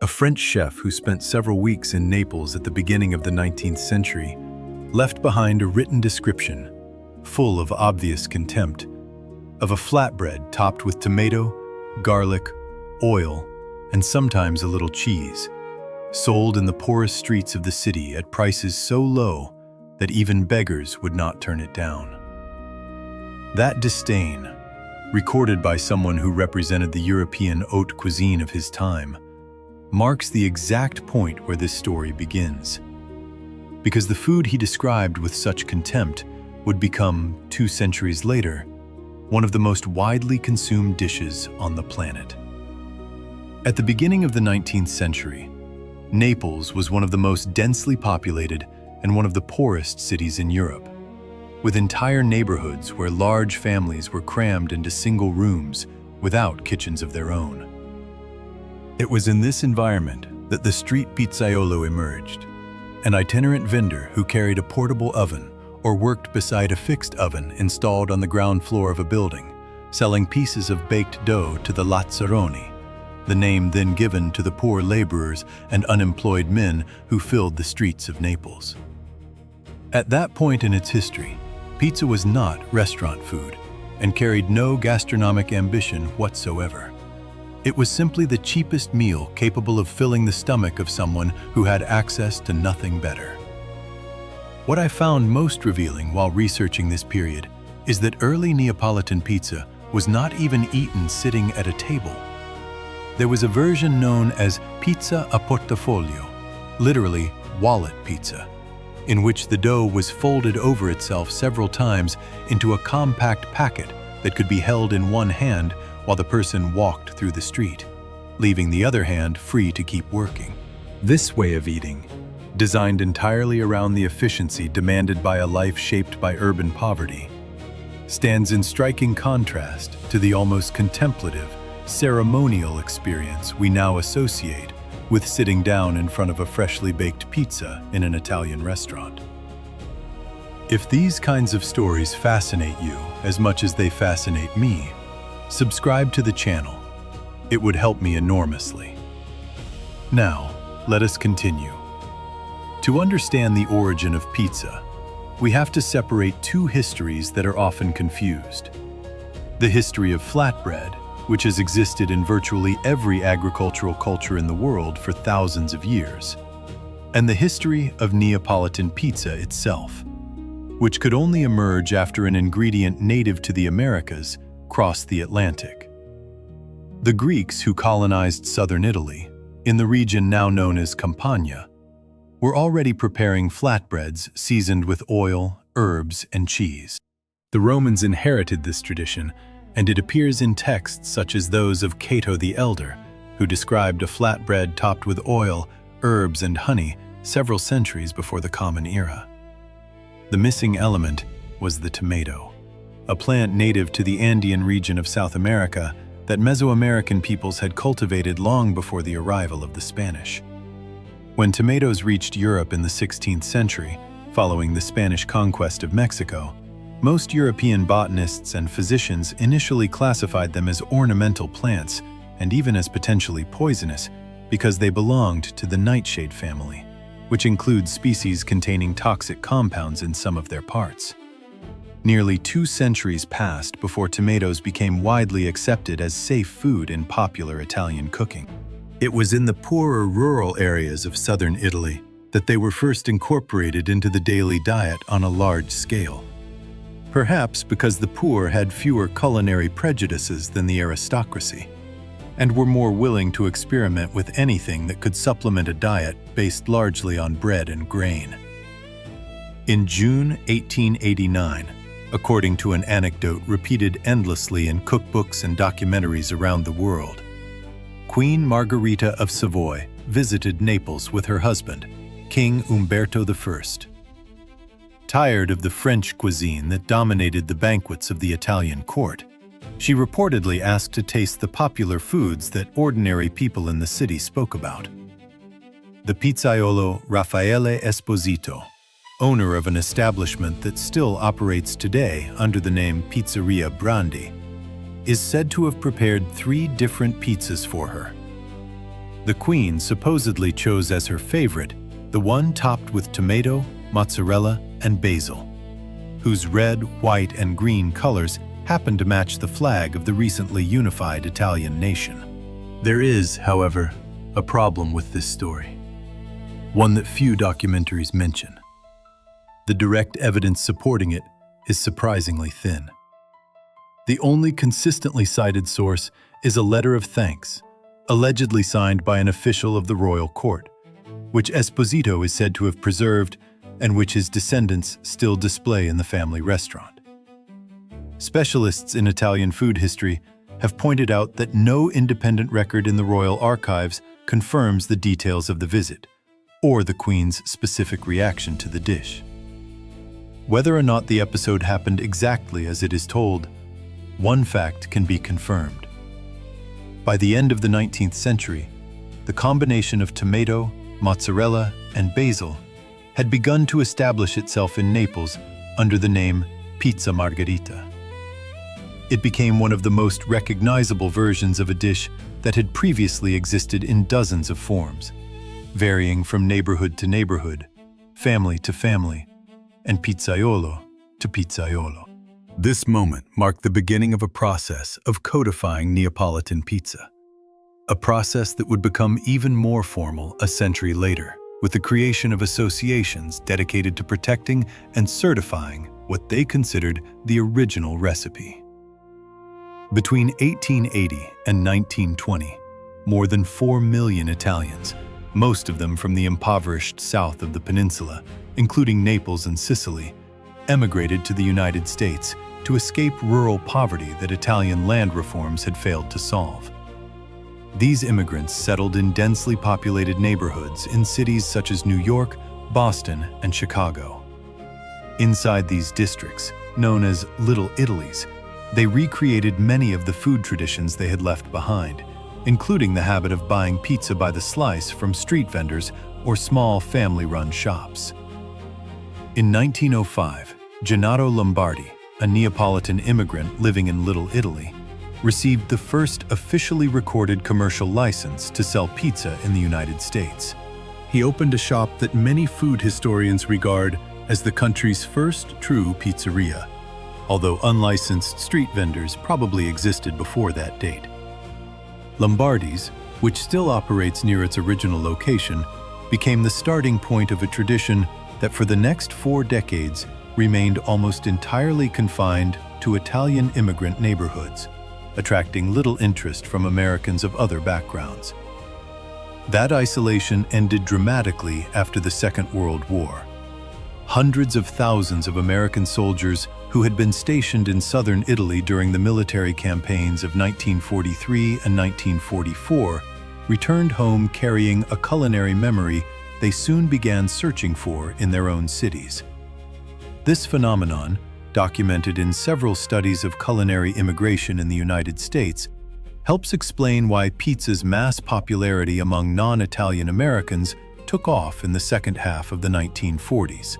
A French chef who spent several weeks in Naples at the beginning of the 19th century left behind a written description, full of obvious contempt, of a flatbread topped with tomato, garlic, oil, and sometimes a little cheese, sold in the poorest streets of the city at prices so low that even beggars would not turn it down. That disdain, recorded by someone who represented the European haute cuisine of his time, marks the exact point where this story begins. Because the food he described with such contempt would become, 2 centuries later, one of the most widely consumed dishes on the planet. At the beginning of the 19th century, Naples was one of the most densely populated and one of the poorest cities in Europe, with entire neighborhoods where large families were crammed into single rooms without kitchens of their own. It was in this environment that the street pizzaiolo emerged, an itinerant vendor who carried a portable oven or worked beside a fixed oven installed on the ground floor of a building, selling pieces of baked dough to the lazzaroni, the name then given to the poor laborers and unemployed men who filled the streets of Naples. At that point in its history, pizza was not restaurant food and carried no gastronomic ambition whatsoever. It was simply the cheapest meal capable of filling the stomach of someone who had access to nothing better. What I found most revealing while researching this period is that early Neapolitan pizza was not even eaten sitting at a table. There was a version known as pizza a portafoglio, literally wallet pizza, in which the dough was folded over itself several times into a compact packet that could be held in one hand while the person walked through the street, leaving the other hand free to keep working. This way of eating, designed entirely around the efficiency demanded by a life shaped by urban poverty, stands in striking contrast to the almost contemplative, ceremonial experience we now associate with sitting down in front of a freshly baked pizza in an Italian restaurant. If these kinds of stories fascinate you as much as they fascinate me, subscribe to the channel. It would help me enormously. Now, let us continue. To understand the origin of pizza, we have to separate 2 histories that are often confused. The history of flatbread, which has existed in virtually every agricultural culture in the world for thousands of years, and the history of Neapolitan pizza itself, which could only emerge after an ingredient native to the Americas crossed the Atlantic. The Greeks who colonized southern Italy, in the region now known as Campania, were already preparing flatbreads seasoned with oil, herbs, and cheese. The Romans inherited this tradition, and it appears in texts such as those of Cato the Elder, who described a flatbread topped with oil, herbs, and honey several centuries before the Common Era. The missing element was the tomato, a plant native to the Andean region of South America that Mesoamerican peoples had cultivated long before the arrival of the Spanish. When tomatoes reached Europe in the 16th century, following the Spanish conquest of Mexico, most European botanists and physicians initially classified them as ornamental plants and even as potentially poisonous because they belonged to the nightshade family, which includes species containing toxic compounds in some of their parts. Nearly 2 centuries passed before tomatoes became widely accepted as safe food in popular Italian cooking. It was in the poorer rural areas of southern Italy that they were first incorporated into the daily diet on a large scale. Perhaps because the poor had fewer culinary prejudices than the aristocracy, and were more willing to experiment with anything that could supplement a diet based largely on bread and grain. In June 1889, according to an anecdote repeated endlessly in cookbooks and documentaries around the world, Queen Margherita of Savoy visited Naples with her husband, King Umberto I. Tired of the French cuisine that dominated the banquets of the Italian court, she reportedly asked to taste the popular foods that ordinary people in the city spoke about. The pizzaiolo Raffaele Esposito, owner of an establishment that still operates today under the name Pizzeria Brandi, is said to have prepared 3 different pizzas for her. The queen supposedly chose as her favorite the one topped with tomato, mozzarella, and basil, whose red, white, and green colors happen to match the flag of the recently unified Italian nation. There is, however, a problem with this story, one that few documentaries mention. The direct evidence supporting it is surprisingly thin. The only consistently cited source is a letter of thanks, allegedly signed by an official of the royal court, which Esposito is said to have preserved and which his descendants still display in the family restaurant. Specialists in Italian food history have pointed out that no independent record in the royal archives confirms the details of the visit or the Queen's specific reaction to the dish. Whether or not the episode happened exactly as it is told, one fact can be confirmed. By the end of the 19th century, the combination of tomato, mozzarella, and basil had begun to establish itself in Naples under the name Pizza Margherita. It became one of the most recognizable versions of a dish that had previously existed in dozens of forms, varying from neighborhood to neighborhood, family to family, and pizzaiolo to pizzaiolo. This moment marked the beginning of a process of codifying Neapolitan pizza, a process that would become even more formal a century later, with the creation of associations dedicated to protecting and certifying what they considered the original recipe. Between 1880 and 1920, more than 4 million Italians, most of them from the impoverished south of the peninsula, including Naples and Sicily, emigrated to the United States to escape rural poverty that Italian land reforms had failed to solve. These immigrants settled in densely populated neighborhoods in cities such as New York, Boston, and Chicago. Inside these districts, known as Little Italies, they recreated many of the food traditions they had left behind, including the habit of buying pizza by the slice from street vendors or small family-run shops. In 1905, Gennaro Lombardi, a Neapolitan immigrant living in Little Italy, received the first officially recorded commercial license to sell pizza in the United States. He opened a shop that many food historians regard as the country's first true pizzeria, although unlicensed street vendors probably existed before that date. Lombardi's, which still operates near its original location, became the starting point of a tradition that for the next 4 decades remained almost entirely confined to Italian immigrant neighborhoods, attracting little interest from Americans of other backgrounds. That isolation ended dramatically after the Second World War. Hundreds of thousands of American soldiers who had been stationed in southern Italy during the military campaigns of 1943 and 1944 returned home carrying a culinary memory they soon began searching for in their own cities. This phenomenon, documented in several studies of culinary immigration in the United States, helps explain why pizza's mass popularity among non-Italian Americans took off in the second half of the 1940s.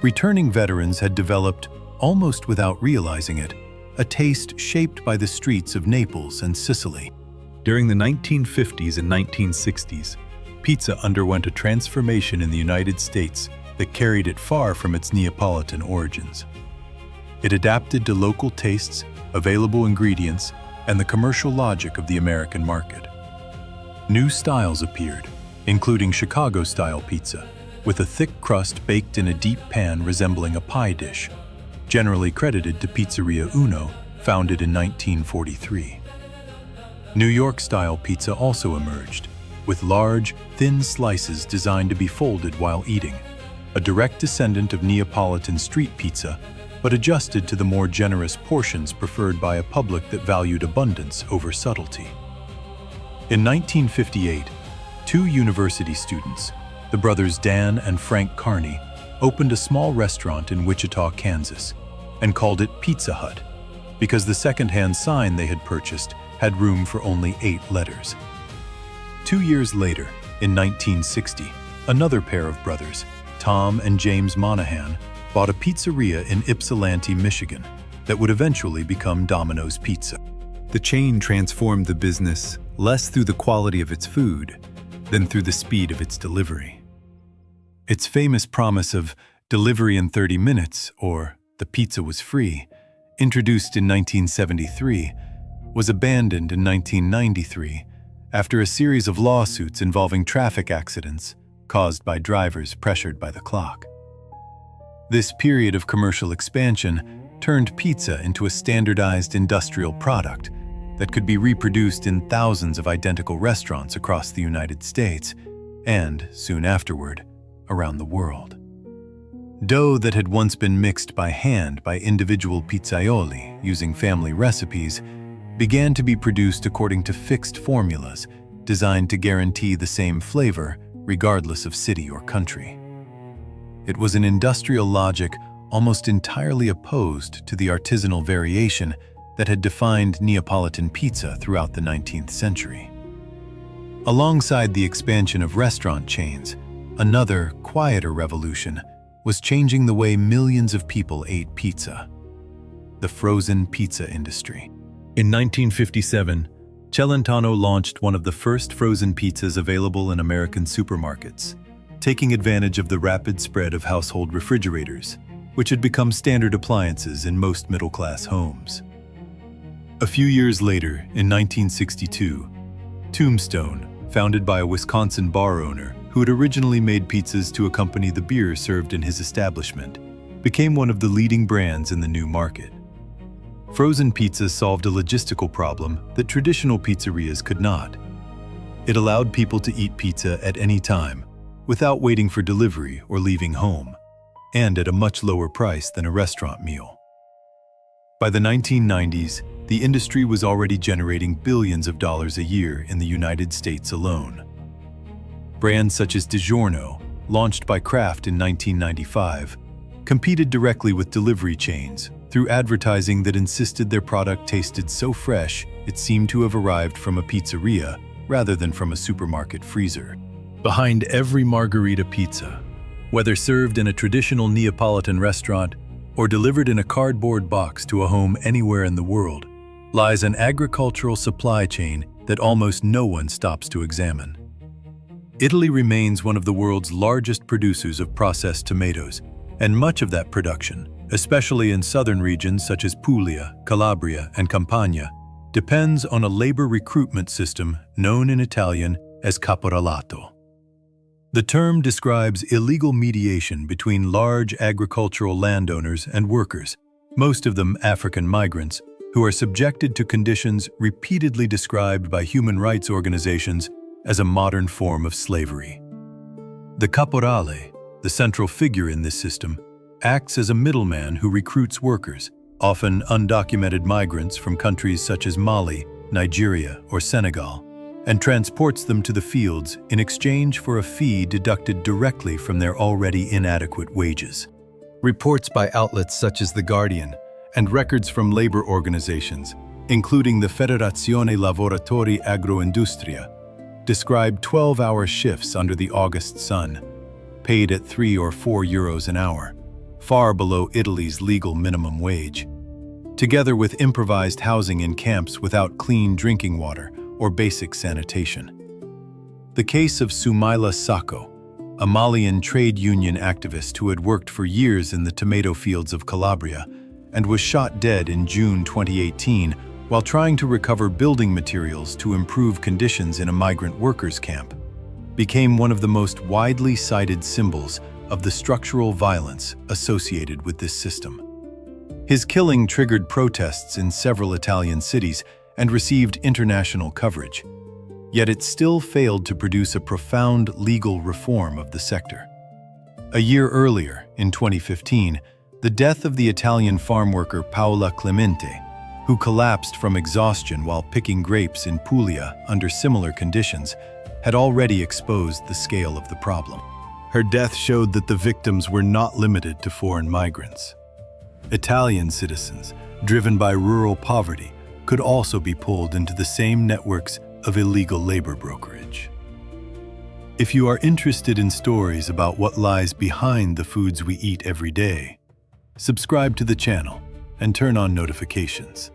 Returning veterans had developed, almost without realizing it, a taste shaped by the streets of Naples and Sicily. During the 1950s and 1960s, pizza underwent a transformation in the United States that carried it far from its Neapolitan origins. It adapted to local tastes, available ingredients, and the commercial logic of the American market. New styles appeared, including Chicago-style pizza, with a thick crust baked in a deep pan resembling a pie dish, generally credited to Pizzeria Uno, founded in 1943. New York-style pizza also emerged, with large, thin slices designed to be folded while eating, a direct descendant of Neapolitan street pizza, but adjusted to the more generous portions preferred by a public that valued abundance over subtlety. In 1958, 2 university students, the brothers Dan and Frank Carney, opened a small restaurant in Wichita, Kansas, and called it Pizza Hut, because the second-hand sign they had purchased had room for only 8 letters. 2 years later, in 1960, another pair of brothers, Tom and James Monahan, bought a pizzeria in Ypsilanti, Michigan, that would eventually become Domino's Pizza. The chain transformed the business, less through the quality of its food than through the speed of its delivery. Its famous promise of delivery in 30 minutes, or the pizza was free, introduced in 1973, was abandoned in 1993 after a series of lawsuits involving traffic accidents caused by drivers pressured by the clock. This period of commercial expansion turned pizza into a standardized industrial product that could be reproduced in thousands of identical restaurants across the United States and, soon afterward, around the world. Dough that had once been mixed by hand by individual pizzaioli using family recipes began to be produced according to fixed formulas designed to guarantee the same flavor regardless of city or country. It was an industrial logic almost entirely opposed to the artisanal variation that had defined Neapolitan pizza throughout the 19th century. Alongside the expansion of restaurant chains, another, quieter revolution was changing the way millions of people ate pizza: the frozen pizza industry. In 1957, Celentano launched one of the first frozen pizzas available in American supermarkets, taking advantage of the rapid spread of household refrigerators, which had become standard appliances in most middle-class homes. A few years later, in 1962, Tombstone, founded by a Wisconsin bar owner who had originally made pizzas to accompany the beer served in his establishment, became one of the leading brands in the new market. Frozen pizza solved a logistical problem that traditional pizzerias could not. It allowed people to eat pizza at any time, without waiting for delivery or leaving home, and at a much lower price than a restaurant meal. By the 1990s, the industry was already generating billions of dollars a year in the United States alone. Brands such as DiGiorno, launched by Kraft in 1995, competed directly with delivery chains through advertising that insisted their product tasted so fresh it seemed to have arrived from a pizzeria rather than from a supermarket freezer. Behind every Margherita pizza, whether served in a traditional Neapolitan restaurant or delivered in a cardboard box to a home anywhere in the world, lies an agricultural supply chain that almost no one stops to examine. Italy remains one of the world's largest producers of processed tomatoes, and much of that production, especially in southern regions such as Puglia, Calabria, and Campania, depends on a labor recruitment system known in Italian as caporalato. The term describes illegal mediation between large agricultural landowners and workers, most of them African migrants, who are subjected to conditions repeatedly described by human rights organizations as a modern form of slavery. The caporale, the central figure in this system, acts as a middleman who recruits workers, often undocumented migrants from countries such as Mali, Nigeria, or Senegal, and transports them to the fields in exchange for a fee deducted directly from their already inadequate wages. Reports by outlets such as The Guardian and records from labor organizations, including the Federazione Lavoratori Agroindustria, describe 12-hour shifts under the August sun, paid at 3 or 4 euros an hour, far below Italy's legal minimum wage, together with improvised housing in camps without clean drinking water or basic sanitation. The case of Soumaila Sako, a Malian trade union activist who had worked for years in the tomato fields of Calabria and was shot dead in June 2018 while trying to recover building materials to improve conditions in a migrant workers' camp, became one of the most widely cited symbols of the structural violence associated with this system. His killing triggered protests in several Italian cities and received international coverage, yet it still failed to produce a profound legal reform of the sector. A year earlier, in 2015, the death of the Italian farm worker Paola Clemente, who collapsed from exhaustion while picking grapes in Puglia under similar conditions, had already exposed the scale of the problem. Her death showed that the victims were not limited to foreign migrants. Italian citizens, driven by rural poverty, could also be pulled into the same networks of illegal labor brokerage. If you are interested in stories about what lies behind the foods we eat every day, subscribe to the channel and turn on notifications.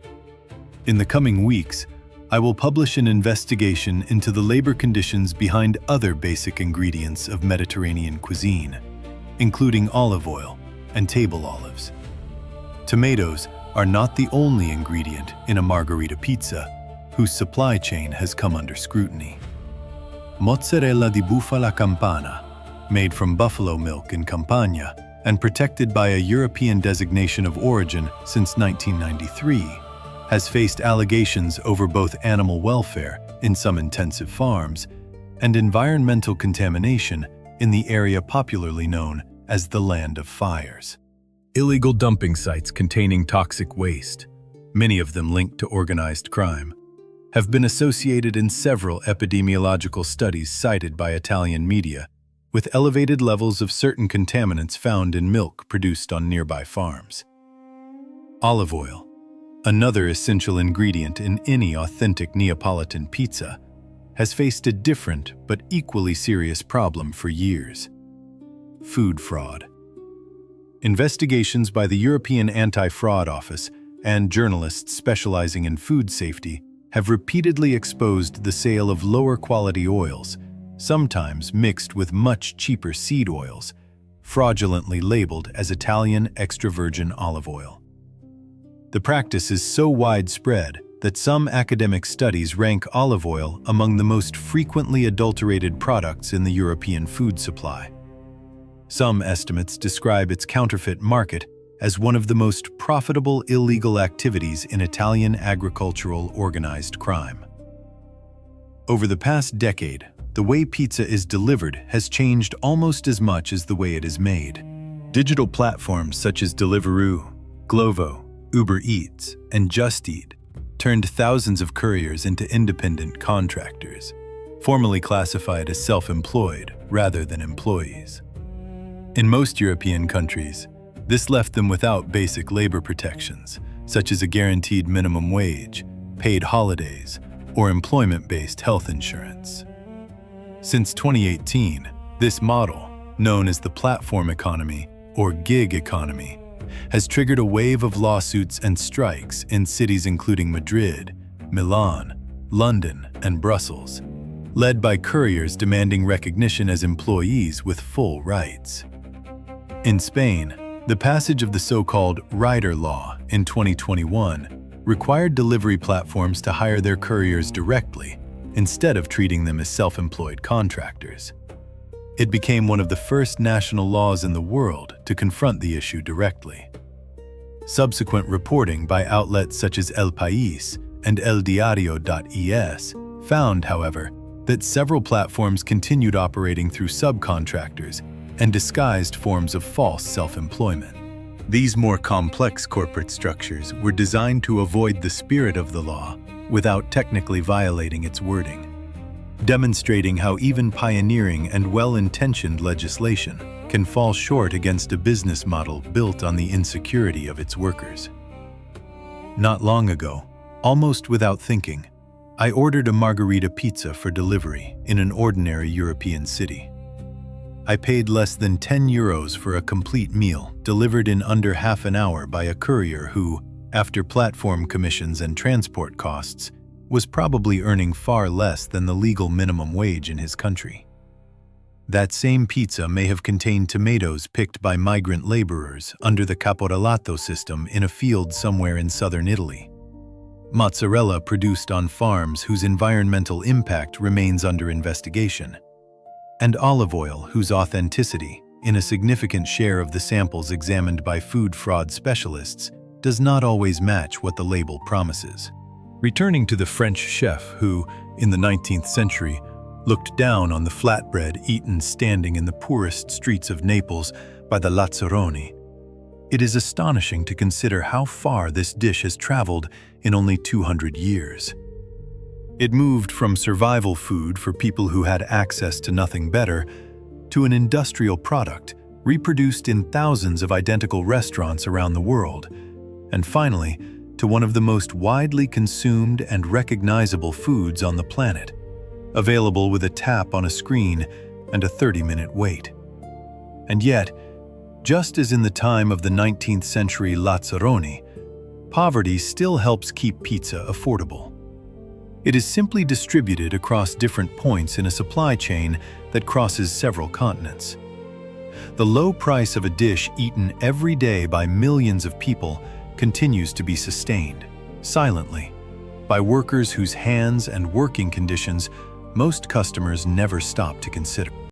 In the coming weeks, I will publish an investigation into the labor conditions behind other basic ingredients of Mediterranean cuisine, including olive oil and table olives. Tomatoes are not the only ingredient in a margherita pizza whose supply chain has come under scrutiny. Mozzarella di bufala campana, made from buffalo milk in Campania and protected by a European designation of origin since 1993, has faced allegations over both animal welfare in some intensive farms and environmental contamination in the area popularly known as the Land of Fires. Illegal dumping sites containing toxic waste, many of them linked to organized crime, have been associated in several epidemiological studies cited by Italian media with elevated levels of certain contaminants found in milk produced on nearby farms. Olive oil, another essential ingredient in any authentic Neapolitan pizza, has faced a different but equally serious problem for years: food fraud. Investigations by the European Anti-Fraud Office and journalists specializing in food safety have repeatedly exposed the sale of lower-quality oils, sometimes mixed with much cheaper seed oils, fraudulently labeled as Italian extra virgin olive oil. The practice is so widespread that some academic studies rank olive oil among the most frequently adulterated products in the European food supply. Some estimates describe its counterfeit market as one of the most profitable illegal activities in Italian agricultural organized crime. Over the past decade, the way pizza is delivered has changed almost as much as the way it is made. Digital platforms such as Deliveroo, Glovo, Uber Eats, and Just Eat turned thousands of couriers into independent contractors, formally classified as self-employed rather than employees. In most European countries, this left them without basic labor protections, such as a guaranteed minimum wage, paid holidays, or employment-based health insurance. Since 2018, this model, known as the platform economy or gig economy, has triggered a wave of lawsuits and strikes in cities including Madrid, Milan, London, and Brussels, led by couriers demanding recognition as employees with full rights. In Spain, the passage of the so-called rider law in 2021 required delivery platforms to hire their couriers directly instead of treating them as self-employed contractors. It became one of the first national laws in the world to confront the issue directly. Subsequent reporting by outlets such as El País and El Diario.es found, however, that several platforms continued operating through subcontractors and disguised forms of false self-employment. These more complex corporate structures were designed to avoid the spirit of the law without technically violating its wording, demonstrating how even pioneering and well-intentioned legislation can fall short against a business model built on the insecurity of its workers. Not long ago, almost without thinking, I ordered a margherita pizza for delivery in an ordinary European city. I paid less than 10 euros for a complete meal delivered in under half an hour by a courier who, after platform commissions and transport costs, was probably earning far less than the legal minimum wage in his country. That same pizza may have contained tomatoes picked by migrant laborers under the caporalato system in a field somewhere in southern Italy, mozzarella produced on farms whose environmental impact remains under investigation, and olive oil whose authenticity, in a significant share of the samples examined by food fraud specialists, does not always match what the label promises. Returning to the French chef who, in the 19th century, looked down on the flatbread eaten standing in the poorest streets of Naples by the lazzaroni, it is astonishing to consider how far this dish has traveled in only 200 years. It moved from survival food for people who had access to nothing better to an industrial product reproduced in thousands of identical restaurants around the world, and finally, to one of the most widely consumed and recognizable foods on the planet, available with a tap on a screen and a 30-minute wait. And yet, just as in the time of the 19th century lazzaroni, poverty still helps keep pizza affordable. It is simply distributed across different points in a supply chain that crosses several continents. The low price of a dish eaten every day by millions of people continues to be sustained, silently, by workers whose hands and working conditions most customers never stop to consider.